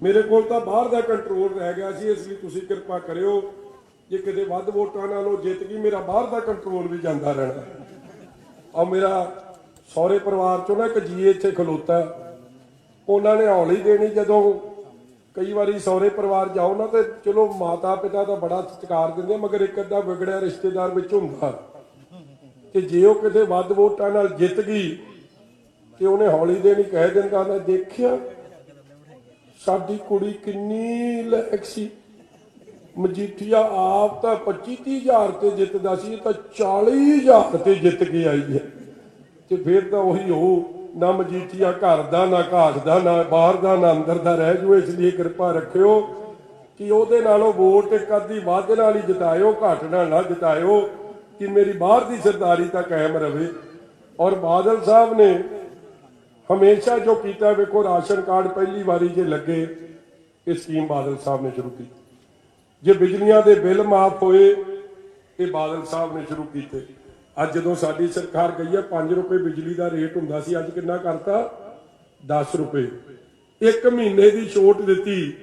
ਮੇਰੇ ਕੋਲ ਤਾਂ ਬਾਹਰ ਦਾ ਕੰਟਰੋਲ ਰਹਿ ਗਿਆ ਸੀ। ਇਸ ਲਈ ਤੁਸੀਂ ਕਿਰਪਾ ਕਰਿਓ, ਜੇ ਕਿਤੇ ਵੱਧ ਵੋਟਾਂ ਨਾਲ ਉਹ ਜਿੱਤ ਗਈ, ਮੇਰਾ ਬਾਹਰ ਦਾ ਕੰਟਰੋਲ ਵੀ ਜਾਂਦਾ ਰਹਿਣਾ। ਔਰ ਮੇਰਾ ਸਹੁਰੇ ਪਰਿਵਾਰ 'ਚੋਂ ਨਾ ਇੱਕ ਜੀ ਇੱਥੇ ਖਲੋਤਾ, ਉਹਨਾਂ ਨੇ ਹੌਲੀ ਦੇਣੀ। ਜਦੋਂ ਕਈ ਵਾਰੀ ਸਹੁਰੇ ਪਰਿਵਾਰ ਜਾਓ ਨਾ ਤੇ ਚਲੋ ਮਾਤਾ ਪਿਤਾ ਤਾਂ ਬੜਾ ਸਤਿਕਾਰ ਦਿੰਦੇ, ਮਗਰ ਇੱਕ ਅੱਧਾ ਵਿਗੜਿਆ ਰਿਸ਼ਤੇਦਾਰ ਵਿੱਚ ਹੁੰਦਾ ਤੇ ਜੇ ਉਹ ਕਿਤੇ ਵੱਧ ਵੋਟਾਂ ਨਾਲ ਜਿੱਤ ਗਈ ਤੇ ਉਹਨੇ ਹੌਲੀ ਦੇਣੀ ਕਹਿ ਦਿੰਦਾ, ਮੈਂ ਦੇਖਿਆ ਸਾਡੀ ਕੁੜੀ ਕਿੰਨੀ ਲਾਇਕ ਸੀ, ਮਜੀਠੀਆ ਆਪ ਤਾਂ 25-30 ਹਜ਼ਾਰ ਤੇ ਜਿੱਤਦਾ ਸੀ, ਤਾਂ 40,000 ਤੇ ਜਿੱਤ ਕੇ ਆਈ ਹੈ। ਤੇ ਫਿਰ ਤਾਂ ਉਹੀ ਹੋ, ਨਾ ਮਜੀਠੀਆ ਘਰ ਦਾ, ਨਾ ਘਾਟ ਦਾ, ਨਾ ਬਾਹਰ ਦਾ, ਨਾ ਅੰਦਰ ਦਾ ਰਹਿ ਜੂ। ਇਸ ਲਈ ਕਿਰਪਾ ਰੱਖਿਓ ਕਿ ਉਹਦੇ ਨਾਲੋਂ ਵੋਟ ਇੱਕ ਅੱਧੀ ਵੱਧ ਨਾਲ ਹੀ ਜਿਤਾਇਓ, ਘੱਟ ਨਾਲ ਨਾ ਜਿਤਾਇਓ, ਕਿ ਮੇਰੀ ਬਾਹਰ ਦੀ ਸਰਦਾਰੀ ਤਾਂ ਕਾਇਮ ਰਵੇ। ਔਰ ਬਾਦਲ ਸਾਹਿਬ ਨੇ ਹਮੇਸ਼ਾ ਜੋ ਕੀਤਾ, ਵੇਖੋ ਰਾਸ਼ਨ ਕਾਰਡ ਪਹਿਲੀ ਵਾਰੀ ਜੇ ਲੱਗੇ, ਇਹ ਸਕੀਮ ਬਾਦਲ ਸਾਹਿਬ ਨੇ ਸ਼ੁਰੂ ਕੀਤੀ। ਜੇ ਬਿਜਲੀਆਂ ਦੇ ਬਿੱਲ ਮਾਫ ਹੋਏ, ਇਹ ਬਾਦਲ ਸਾਹਿਬ ਨੇ ਸ਼ੁਰੂ ਕੀਤੇ। ਅੱਜ ਜਦੋਂ ਸਾਡੀ ਸਰਕਾਰ ਗਈ ਹੈ, 5 ਰੁਪਏ ਬਿਜਲੀ ਦਾ ਰੇਟ ਹੁੰਦਾ ਸੀ, ਅੱਜ ਕਿੰਨਾ ਕਰਤਾ? 10 ਰੁਪਏ। 1 ਮਹੀਨੇ ਦੀ ਛੋਟ ਦਿੱਤੀ।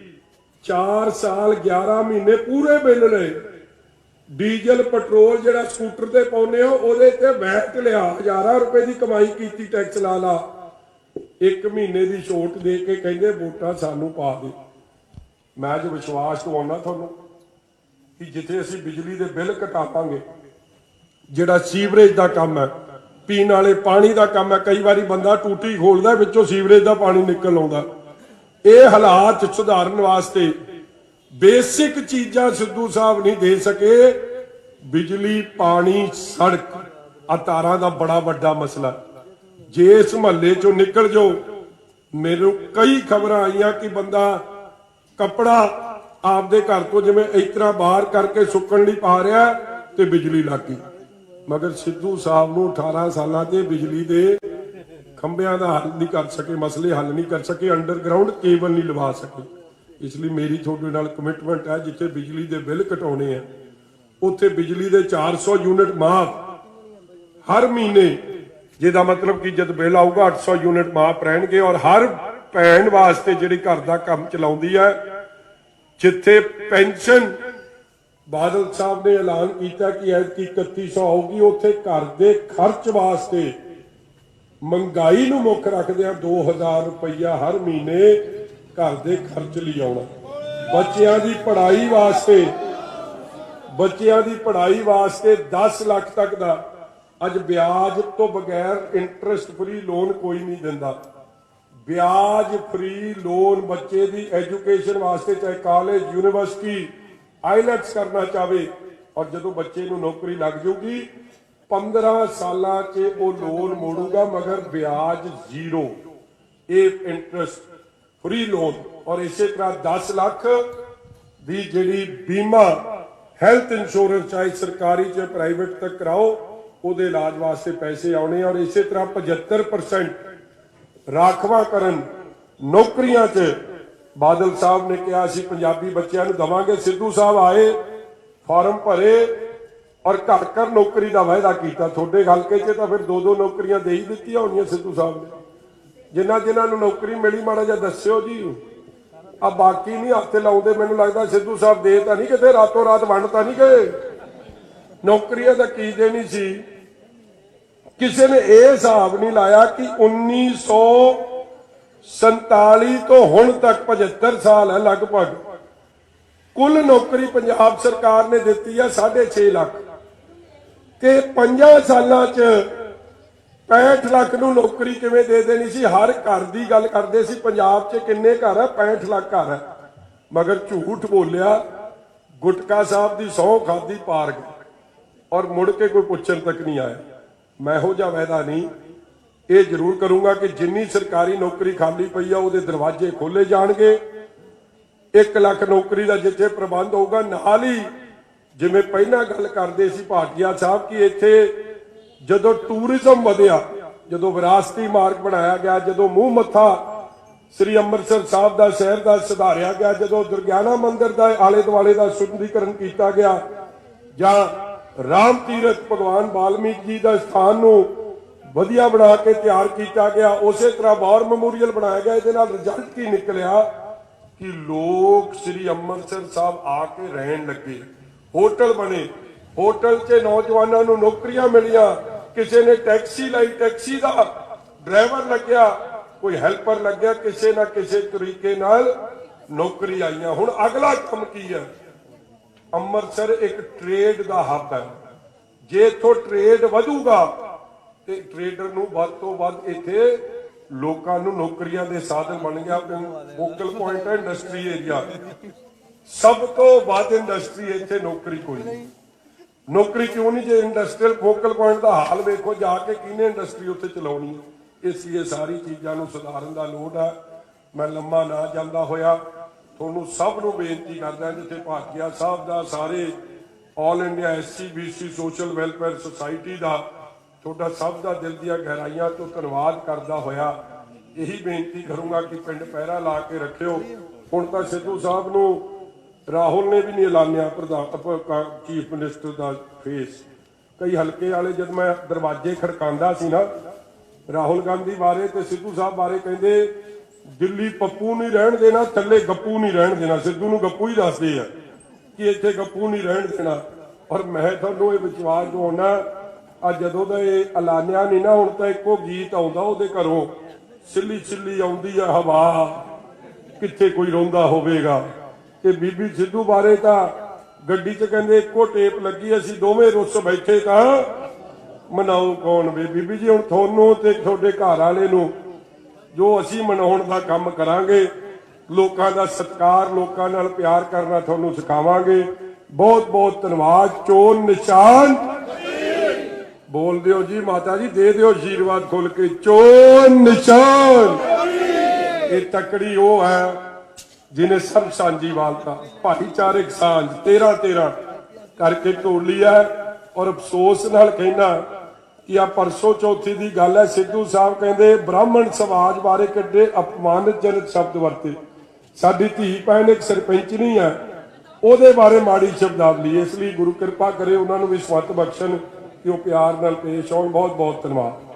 4 ਸਾਲ 11 ਮਹੀਨੇ ਪੂਰੇ ਬਿੱਲ ਲਏ। ਡੀਜ਼ਲ ਪੈਟਰੋਲ ਜਿਹੜਾ ਸਕੂਟਰ ਤੇ ਪਾਉਂਦੇ ਹੋ, ਉਹਦੇ ਤੇ ਵੈਟ ਲਿਆ, ਹਜ਼ਾਰਾਂ ਰੁਪਏ ਦੀ ਕਮਾਈ ਕੀਤੀ, ਟੈਕਸ ਲਾ 1 ਮਹੀਨੇ ਦੀ ਛੋਟ ਦੇ ਕੇ ਕਹਿੰਦੇ ਵੋਟਾਂ ਸਾਨੂੰ ਪਾ ਦੇ। ਮੈਂ ਜੋ ਵਿਸ਼ਵਾਸ ਦਵਾਉਣਾ ਤੁਹਾਨੂੰ ਕਿ ਜਿੱਥੇ ਅਸੀਂ ਬਿਜਲੀ ਦੇ ਬਿੱਲ ਘਟਾਵਾਂਗੇ, ਜਿਹੜਾ ਸੀਵਰੇਜ ਦਾ ਕੰਮ ਹੈ, ਪੀਣ ਵਾਲੇ ਪਾਣੀ ਦਾ ਕੰਮ ਹੈ, ਕਈ ਵਾਰੀ ਬੰਦਾ ਟੂਟੀ ਖੋਲਦਾ, ਵਿੱਚੋਂ ਸੀਵਰੇਜ ਦਾ ਪਾਣੀ ਨਿਕਲ ਆਉਂਦਾ। ਇਹ ਹਾਲਾਤ ਸੁਧਾਰਨ ਵਾਸਤੇ ਬੇਸਿਕ ਚੀਜ਼ਾਂ ਸਿੱਧੂ ਸਾਹਿਬ ਨਹੀਂ ਦੇ ਸਕੇ। ਬਿਜਲੀ, ਪਾਣੀ, ਸੜਕ, ਆ ਤਾਰਾਂ ਦਾ ਬੜਾ ਵੱਡਾ ਮਸਲਾ। ਜੇ ਇਸ ਮਹੱਲੇ ਚੋਂ ਨਿਕਲ ਜਾਓ, ਮੈਨੂੰ ਕਈ ਖਬਰਾਂ ਆਈਆਂ ਕਿ ਬੰਦਾ ਕੱਪੜਾ ਆਪਦੇ ਘਰ ਤੋਂ ਜਿਵੇਂ ਇਸ ਤਰ੍ਹਾਂ ਬਾਹਰ ਕਰਕੇ ਸੁੱਕਣ ਲਈ ਪਾ ਰਿਹਾ ਤੇ ਬਿਜਲੀ ਲੱਗ ਗਈ। ਮਗਰ ਸਿੱਧੂ ਸਾਹਿਬ ਨੂੰ 18 ਸਾਲਾਂ ਦੇ ਬਿਜਲੀ ਦੇ ਖੰਭਿਆਂ ਦਾ ਹੱਲ ਨਹੀਂ ਕਰ ਸਕੇ, ਮਸਲੇ ਹੱਲ ਨਹੀਂ ਕਰ ਸਕੇ, ਅੰਡਰਗਰਾਉਂਡ ਕੇਬਲ ਨਹੀਂ ਲਵਾ ਸਕੇ। ਇਸ ਲਈ ਮੇਰੀ ਤੁਹਾਡੇ ਨਾਲ ਕਮਿਟਮੈਂਟ ਹੈ, ਜਿੱਥੇ ਬਿਜਲੀ ਦੇ ਬਿੱਲ ਘਟਾਉਣੇ ਆ, ਉੱਥੇ ਬਿਜਲੀ ਦੇ 400 ਯੂਨਿਟ ਮਾਫ ਹਰ ਮਹੀਨੇ, ਜਿਹਦਾ ਮਤਲਬ ਕਿ ਜਦ ਬਿੱਲ ਆਊਗਾ 800 ਯੂਨਿਟ ਮਾਫ ਰਹਿਣਗੇ। ਔਰ ਹਰ ਭੈਣ ਵਾਸਤੇ ਜਿਹੜੀ ਘਰ ਦਾ ਕੰਮ ਚਲਾਉਂਦੀ ਹੈ, ਜਿੱਥੇ ਪੈਨਸ਼ਨ ਬਾਦਲ ਸਾਹਿਬ ਨੇ ਐਲਾਨ ਕੀਤਾ ਕਿ ਐਤਕੀ 3100 ਆਊਗੀ, ਉੱਥੇ ਘਰ ਦੇ ਖਰਚ ਵਾਸਤੇ ਮਹਿੰਗਾਈ ਨੂੰ ਮੁੱਖ ਰੱਖਦਿਆਂ 2000 ਰੁਪਈਆ ਹਰ ਮਹੀਨੇ ਘਰ ਦੇ ਖਰਚ ਲਈ ਆਉਣਾ। ਬੱਚਿਆਂ ਦੀ ਪੜ੍ਹਾਈ ਵਾਸਤੇ 10 ਲੱਖ ਤੱਕ ਦਾ ਅੱਜ ਵਿਆਜ ਤੋਂ ਬਗੈਰ ਇੰਟਰਸਟ ਫਰੀ ਲੋਨ ਕੋਈ ਨਹੀਂ ਦਿੰਦਾ। ਵਿਆਜ ਫਰੀ ਲੋਨ ਬੱਚੇ ਦੀ ਐਜੂਕੇਸ਼ਨ ਵਾਸਤੇ, ਚਾਹੇ ਕਾਲਜ, ਯੂਨੀਵਰਸਿਟੀ, ਆਈਲੈਟਸ ਕਰਨਾ ਚਾਹਵੇ, ਔਰ ਜਦੋਂ ਬੱਚੇ ਨੂੰ ਨੌਕਰੀ ਲੱਗ ਜਾਊਗੀ 15 ਸਾਲਾਂ 'ਚ ਉਹ ਲੋਨ ਮੋੜੂਗਾ, ਮਗਰ ਵਿਆਜ ਜ਼ੀਰੋ। ਇਹ ਇੰਟਰਸਟ ਫਰੀ ਲੋਨ। ਔਰ ਇਸੇ ਤਰ੍ਹਾਂ 10 ਲੱਖ ਦੀ ਜਿਹੜੀ ਬੀਮਾ, ਹੈਲਥ ਇੰਸ਼ੋਰੈਂਸ, ਚਾਹੇ ਸਰਕਾਰੀ ਚਾਹੇ ਪ੍ਰਾਈਵੇਟ ਤੱਕ ਕਰਾਓ, ਉਹਦੇ ਇਲਾਜ ਵਾਸਤੇ ਪੈਸੇ ਆਉਣੇ। ਔਰ ਇਸੇ ਤਰ੍ਹਾਂ 75% ਰਾਖਵਾਂਕਰਨ ਨੌਕਰੀਆਂ 'ਚ ਬਾਦਲ ਸਾਹਿਬ ਨੇ ਕਿਹਾ ਸੀ ਪੰਜਾਬੀ ਬੱਚਿਆਂ ਨੂੰ ਦਵਾਂਗੇ। ਸਿੱਧੂ ਸਾਹਿਬ ਆਏ, ਫਾਰਮ ਭਰੇ ਔਰ ਘਰ ਘਰ ਨੌਕਰੀ ਦਾ ਵਾਅਦਾ ਕੀਤਾ। ਤੁਹਾਡੇ ਹਲਕੇ 'ਚ ਤਾਂ ਫਿਰ 2-2 ਨੌਕਰੀਆਂ ਦੇ ਹੀ ਦਿੱਤੀਆਂ ਹੋਣੀਆਂ ਸਿੱਧੂ ਸਾਹਿਬ ਨੇ। ਜਿਨ੍ਹਾਂ ਨੂੰ ਨੌਕਰੀ ਮਿਲੀ ਮਾੜਾ ਜਿਹਾ ਦੱਸਿਓ ਜੀ। ਆ ਬਾਕੀ ਨਹੀਂ ਹੱਥ ਲਾਉਂਦੇ। ਮੈਨੂੰ ਲੱਗਦਾ ਸਿੱਧੂ ਸਾਹਿਬ ਦੇ ਤਾਂ ਨਹੀਂ ਕਿਤੇ ਰਾਤੋਂ ਰਾਤ ਵੰਡ ਤਾਂ ਨਹੀਂ ਗਏ। ਨੌਕਰੀਆਂ ਦਾ ਕੀ ਦੇਣੀ ਸੀ। ਕਿਸੇ ਨੇ ਇਹ ਹਿਸਾਬ ਨਹੀਂ ਲਾਇਆ ਕਿ 1947 ਤੋਂ ਹੁਣ ਤੱਕ 75 ਸਾਲ ਹੈ ਲਗਭਗ, ਕੁੱਲ ਨੌਕਰੀ ਪੰਜਾਬ ਸਰਕਾਰ ਨੇ ਦਿੱਤੀ ਹੈ 6.5 ਲੱਖ, ਤੇ 5 ਸਾਲਾਂ 'ਚ 65 ਲੱਖ ਨੂੰ ਨੌਕਰੀ ਕਿਵੇਂ ਦੇ ਦੇਣੀ ਸੀ। ਹਰ ਘਰ ਦੀ ਗੱਲ ਕਰਦੇ ਸੀ। ਪੰਜਾਬ 'ਚ ਕਿੰਨੇ ਘਰ ਹੈ? 65 ਲੱਖ ਘਰ ਹੈ। ਮਗਰ ਝੂਠ ਬੋਲਿਆ, ਗੁਟਕਾ ਸਾਹਿਬ ਦੀ ਸਹੁੰ ਖਾਦੀ ਪਾਰ ਗਏ ਔਰ ਮੁੜ ਕੇ ਕੋਈ ਪੁੱਛਣ ਤੱਕ ਨਹੀਂ ਆਇਆ। ਮੈਂ ਇਹੋ ਜਿਹਾ ਵਾਅਦਾ ਨਹੀਂ, ਇਹ ਜ਼ਰੂਰ ਕਰੂੰਗਾ ਕਿ ਜਿੰਨੀ ਸਰਕਾਰੀ ਨੌਕਰੀ ਖਾਲੀ ਪਈ ਆ ਉਹਦੇ ਦਰਵਾਜ਼ੇ ਖੋਲੇ ਜਾਣਗੇ। 1 ਲੱਖ ਨੌਕਰੀ ਦਾ ਜਿੱਥੇ ਪ੍ਰਬੰਧ ਹੋਊਗਾ, ਨਾਲ ਹੀ ਜਿਵੇਂ ਪਹਿਲਾਂ ਗੱਲ ਕਰਦੇ ਸੀ ਭਾਟੀਆ ਸਾਹਿਬ ਕਿ ਇੱਥੇ ਜਦੋਂ ਟੂਰਿਜ਼ਮ ਵਧਿਆ, ਜਦੋਂ ਵਿਰਾਸਤੀ ਮਾਰਗ ਬਣਾਇਆ ਗਿਆ, ਜਦੋਂ ਮੂੰਹ ਮੱਥਾ ਸ੍ਰੀ ਅੰਮ੍ਰਿਤਸਰ ਸਾਹਿਬ ਦਾ ਸ਼ਹਿਰ ਦਾ ਸੁਧਾਰਿਆ ਗਿਆ, ਜਦੋਂ ਦੁਰਗਿਆਨਾ ਮੰਦਿਰ ਦਾ ਆਲੇ ਦੁਆਲੇ ਦਾ ਸੁੰਦਰੀਕਰਨ ਕੀਤਾ ਗਿਆ, ਜਾਂ ਰਾਮ ਤੀਰਥ ਭਗਵਾਨ ਵਾਲਮੀਕ ਜੀ ਦਾ ਸਥਾਨ ਨੂੰ ਵਧੀਆ ਬਣਾ ਕੇ ਤਿਆਰ ਕੀਤਾ ਗਿਆ, ਉਸੇ ਤਰ੍ਹਾਂ ਵਾਰ ਮੈਮੋਰੀਅਲ ਬਣਾਇਆ ਗਿਆ। ਇਹਦੇ ਨਾਲ ਰਿਜ਼ਲਟ ਕੀ ਨਿਕਲਿਆ ਕਿ ਲੋਕ ਸ੍ਰੀ ਅੰਮ੍ਰਿਤਸਰ ਸਾਹਿਬ ਆ ਕੇ ਰਹਿਣ ਲੱਗੇ, ਹੋਟਲ ਬਣੇ, ਹੋਟਲ 'ਚ ਨੌਜਵਾਨਾਂ ਨੂੰ ਨੌਕਰੀਆਂ ਮਿਲੀਆਂ। ਕਿਸੇ ਨੇ ਟੈਕਸੀ ਲਈ, ਟੈਕਸੀ ਦਾ ਡਰਾਈਵਰ ਲੱਗਿਆ, ਕੋਈ ਹੈਲਪਰ ਲੱਗਿਆ, ਕਿਸੇ ਨਾ ਕਿਸੇ ਤਰੀਕੇ ਨਾਲ ਨੌਕਰੀ ਆਈਆਂ। ਹੁਣ ਅਗਲਾ ਕੰਮ ਕੀ ਹੈ? ਅੰਮ੍ਰਿਤਸਰ ਇੱਕ ਟ੍ਰੇਡ ਦਾ ਹੱਬ ਹੈ। ਜੇ ਇੱਥੋਂ ਟ੍ਰੇਡ ਵਧੂਗਾ ਤੇ ਟ੍ਰੇਡਰ ਨੂੰ ਵੱਧ ਤੋਂ ਵੱਧ ਇੱਥੇ ਲੋਕਾਂ ਨੂੰ ਨੌਕਰੀਆਂ ਦੇ ਸਾਧਨ ਬਣ ਗਿਆ। ਫੋਕਲ ਪੁਆਇੰਟ ਹੈ ਇੰਡਸਟਰੀ ਏਰੀਆ। ਸਭ ਤੋਂ ਵੱਧ ਇੰਡਸਟਰੀ ਇੱਥੇ ਨੌਕਰੀ ਕੋਈ ਨਹੀਂ। ਨੌਕਰੀ ਕਿਉਂ ਨਹੀਂ? ਜੇ ਇੰਡਸਟਰੀਅਲ ਫੋਕਲ ਪੁਆਇੰਟ ਦਾ ਹਾਲ ਵੇਖੋ ਜਾ ਕੇ, ਕਿਹਨੇ ਇੰਡਸਟਰੀ ਉੱਥੇ ਚਲਾਉਣੀ ਹੈ। ਇਸ ਲਈ ਇਹ ਸਾਰੀ ਚੀਜ਼ਾਂ ਨੂੰ ਸੁਧਾਰਨ ਦਾ ਲੋੜ ਹੈ। ਮੈਂ ਲੰਮਾ ਨਾ ਜਾਂਦਾ ਹੋਇਆ ਤੁਹਾਨੂੰ ਸਭ ਨੂੰ ਬੇਨਤੀ ਕਰਦਾ, ਜਿੱਥੇ ਭਾਟੀਆ ਸਾਹਿਬ ਦਾ, ਸਾਰੇ all India SC BC social welfare society ਦਾ ਤੁਹਾਡਾ ਸਭ ਦਾ ਦਿਲ ਦੀਆਂ ਗਹਿਰਾਈਆਂ ਤੋਂ ਧੰਨਵਾਦ ਕਰਦਾ ਹੋਇਆ ਇਹੀ ਬੇਨਤੀ ਕਰੂੰਗਾ ਕਿ ਪਿੰਡ ਪਹਿਰਾ ਲਾ ਕੇ ਰੱਖਿਓ। ਹੁਣ ਤਾਂ ਸਿੱਧੂ ਸਾਹਿਬ ਨੂੰ ਰਾਹੁਲ ਨੇ ਵੀ ਨਹੀਂ ਐਲਾਨਿਆ ਪ੍ਰਧਾਨ ਚੀਫ ਮਿਨਿਸਟਰ ਦਾ ਫੇਸ। ਕਈ ਹਲਕੇ ਵਾਲੇ ਜਦ ਮੈਂ ਦਰਵਾਜ਼ੇ ਖੜਕਾਉਂਦਾ ਸੀ ਨਾ ਰਾਹੁਲ ਗਾਂਧੀ ਬਾਰੇ ਤੇ ਸਿੱਧੂ ਸਾਹਿਬ ਬਾਰੇ, ਕਹਿੰਦੇ ਦਿੱਲੀ ਪੱਪੂ ਨਹੀਂ ਰਹਿਣ ਦੇਣਾ, ਥੱਲੇ ਗੱਪੂ ਨਹੀਂ ਰਹਿਣ ਦੇਣਾ। ਸਿੱਧੂ ਨੂੰ ਗੱਪੂ ਹੀ ਦੱਸਦੇ ਆ ਕਿ ਇੱਥੇ ਗੱਪੂ ਨਹੀਂ ਰਹਿਣ ਦੇਣਾ। ਔਰ ਮੈਂ ਤੁਹਾਨੂੰ ਇਹ ਵਿਸ਼ਵਾਸ ਦਿਵਾਉਣਾ, ਅੱਜ ਜਦੋਂ ਦਾ ਇਹ ਐਲਾਨਿਆ ਨਹੀਂ ਨਾ, ਹੁਣ ਤਾਂ ਇੱਕੋ ਗੀਤ ਆਉਂਦਾ ਉਹਦੇ ਘਰੋਂ, ਸਿੱਲੀ ਸਿੱਲੀ ਆਉਂਦੀ ਆ ਹਵਾ, ਕਿੱਥੇ ਕੋਈ ਰੋਂਦਾ ਹੋਵੇਗਾ। ਤੇ ਬੀਬੀ ਸਿੱਧੂ ਬਾਰੇ ਤਾਂ ਗੱਡੀ 'ਚ ਕਹਿੰਦੇ ਇੱਕੋ ਟੇਪ ਲੱਗੀ, ਅਸੀਂ ਦੋਵੇਂ ਰੁੱਸ ਬੈਠੇ ਤਾਂ ਮਨਾਉ ਕੌਣ ਵੇ। ਬੀਬੀ ਜੀ ਹੁਣ ਤੁਹਾਨੂੰ ਤੇ ਤੁਹਾਡੇ ਘਰ ਵਾਲੇ ਨੂੰ ਜੋ ਅਸੀਂ ਮਨਾਉਣ ਦਾ ਕੰਮ ਕਰਾਂਗੇ, ਲੋਕਾਂ ਦਾ ਸਤਿਕਾਰ, ਲੋਕਾਂ ਨਾਲ ਪਿਆਰ ਕਰਨਾ ਤੁਹਾਨੂੰ ਸਿਖਾਵਾਂਗੇ। ਬਹੁਤ ਬਹੁਤ ਧੰਨਵਾਦ। ਚੋਣ ਨਿਸ਼ਾਨ ਬੋਲ ਦਿਓ ਜੀ ਮਾਤਾ ਜੀ, ਦੇ ਦਿਓ ਆਸ਼ੀਰਵਾਦ ਖੁੱਲ ਕੇ। ਚੋਣ ਨਿਸ਼ਾਨ। ਇਹ ਤਕੜੀ ਉਹ ਹੈ ਜਿਹਨੇ ਸਭ ਸਾਂਝੀ ਵਾਲਤਾ, ਭਾਈਚਾਰਕ ਸਾਂਝ 13-13 ਕਰਕੇ ਢੋਲੀ ਹੈ। ਔਰ ਅਫਸੋਸ ਨਾਲ ਕਹਿਣਾ ਕਿ ਆ ਪਰਸੋਂ ਚੌਥੀ ਦੀ ਗੱਲ ਹੈ, ਸਿੱਧੂ ਸਾਹਿਬ ਕਹਿੰਦੇ ਬ੍ਰਾਹਮਣ ਸਮਾਜ ਬਾਰੇ ਕਿੱਡੇ ਅਪਮਾਨਜਨਕ ਸ਼ਬਦ ਵਰਤੇ। ਸਾਡੀ ਧੀ ਭੈਣ ਇੱਕ ਸਰਪੰਚ ਨਹੀਂ ਹੈ, ਉਹਦੇ ਬਾਰੇ ਮਾੜੀ ਸ਼ਬਦਾਵਲੀ। ਇਸ ਲਈ ਗੁਰੂ ਕਿਰਪਾ ਕਰੇ ਉਹਨਾਂ ਨੂੰ ਵੀ ਸਵੱਤ ਬਖਸ਼ਣ ਕਿ ਉਹ ਪਿਆਰ ਨਾਲ ਪੇਸ਼ ਆਉਣ। ਬਹੁਤ ਬਹੁਤ ਧੰਨਵਾਦ।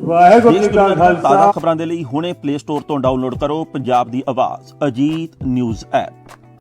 ਵਾਹਿਗੁਰੂ ਜੀ ਕਾ ਤਾਜ਼ਾ ਖਾਲਸਾ। ਖਬਰਾਂ ਦੇ ਲਈ ਹੁਣੇ ਪਲੇ ਸਟੋਰ ਤੋਂ ਡਾਊਨਲੋਡ ਕਰੋ ਪੰਜਾਬ ਦੀ ਆਵਾਜ਼ ਅਜੀਤ ਨਿਊਜ਼ ਐਪ।